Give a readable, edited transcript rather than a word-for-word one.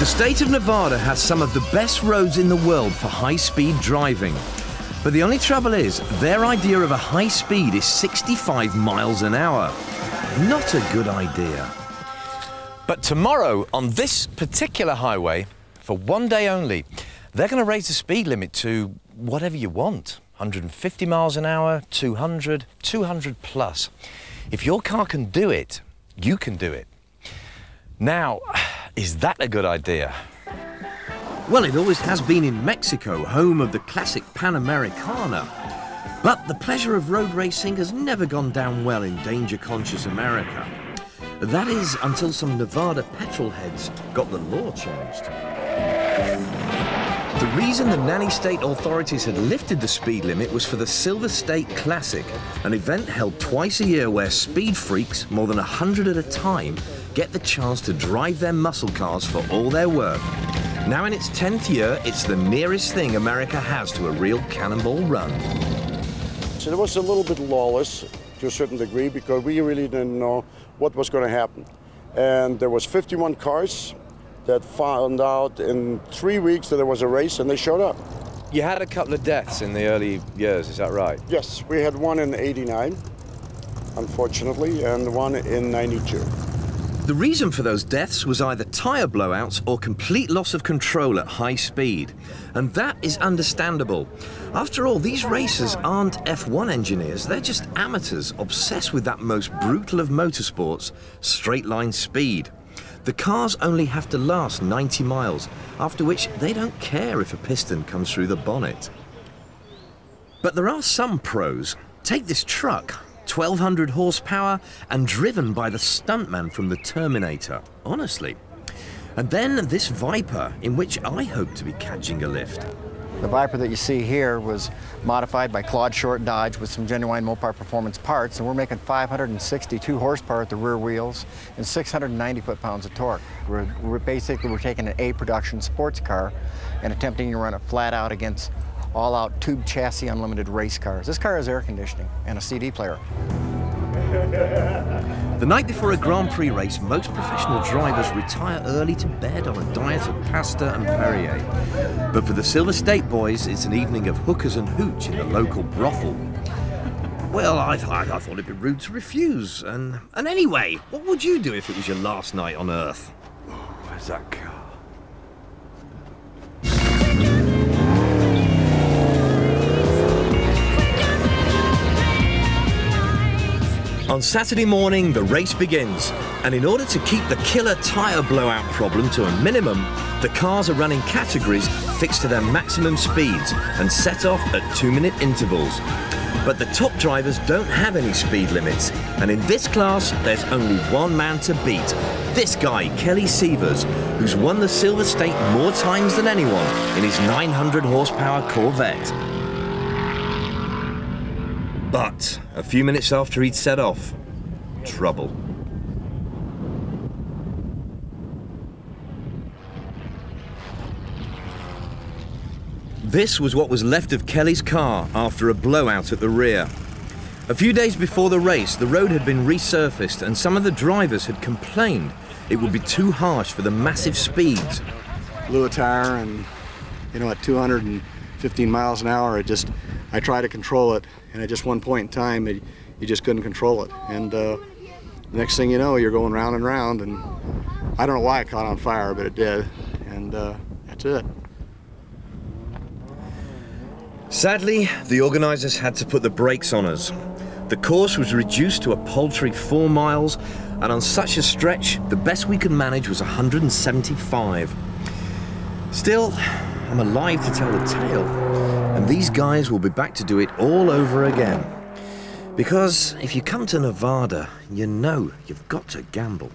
The state of Nevada has some of the best roads in the world for high-speed driving. But the only trouble is, their idea of a high speed is 65 miles an hour. Not a good idea. But tomorrow, on this particular highway, for one day only, they're going to raise the speed limit to whatever you want. 150 miles an hour, 200, 200 plus. If your car can do it, you can do it. Now, is that a good idea? Well, it always has been in Mexico, home of the classic Panamericana. But the pleasure of road racing has never gone down well in danger-conscious America. That is, until some Nevada petrol heads got the law changed. The reason the nanny state authorities had lifted the speed limit was for the Silver State Classic, an event held twice a year where speed freaks, more than 100 at a time, get the chance to drive their muscle cars for all they're worth. Now in its 10th year, it's the nearest thing America has to a real cannonball run. So it was a little bit lawless to a certain degree because we really didn't know what was going to happen. And there was 51 cars that found out in 3 weeks that there was a race, and they showed up. You had a couple of deaths in the early years, is that right? Yes, we had one in '89, unfortunately, and one in '92. The reason for those deaths was either tyre blowouts or complete loss of control at high speed. And that is understandable. After all, these racers aren't F1 engineers, they're just amateurs obsessed with that most brutal of motorsports, straight-line speed. The cars only have to last 90 miles, after which they don't care if a piston comes through the bonnet. But there are some pros. Take this truck, 1,200 horsepower and driven by the stuntman from the Terminator, honestly. And then this Viper, in which I hope to be catching a lift. The Viper that you see here was modified by Claude Short Dodge with some genuine Mopar Performance parts, and we're making 562 horsepower at the rear wheels and 690 foot-pounds of torque. We're taking an A production sports car and attempting to run it flat out against all-out tube chassis unlimited race cars. This car has air conditioning and a CD player. The night before a Grand Prix race, most professional drivers retire early to bed on a diet of pasta and Perrier. But for the Silver State boys, it's an evening of hookers and hooch in the local brothel. Well, I thought it'd be rude to refuse. And anyway, what would you do if it was your last night on Earth? Oh, where's that car? On Saturday morning, the race begins, and in order to keep the killer tyre blowout problem to a minimum, the cars are running categories fixed to their maximum speeds and set off at 2-minute intervals. But the top drivers don't have any speed limits, and in this class, there's only one man to beat. This guy, Kelly Sievers, who's won the Silver State more times than anyone in his 900 horsepower Corvette. But a few minutes after he'd set off, trouble. This was what was left of Kelly's car after a blowout at the rear. A few days before the race, the road had been resurfaced and some of the drivers had complained it would be too harsh for the massive speeds. Blew a tire and, at 215 miles an hour, I tried to control it, and at just one point in time, you just couldn't control it. And next thing you know, you're going round and round, and I don't know why it caught on fire, but it did, and that's it. Sadly, the organisers had to put the brakes on us. The course was reduced to a paltry 4 miles, and on such a stretch, the best we could manage was 175. Still, I'm alive to tell the tale, and these guys will be back to do it all over again. Because if you come to Nevada, you know you've got to gamble.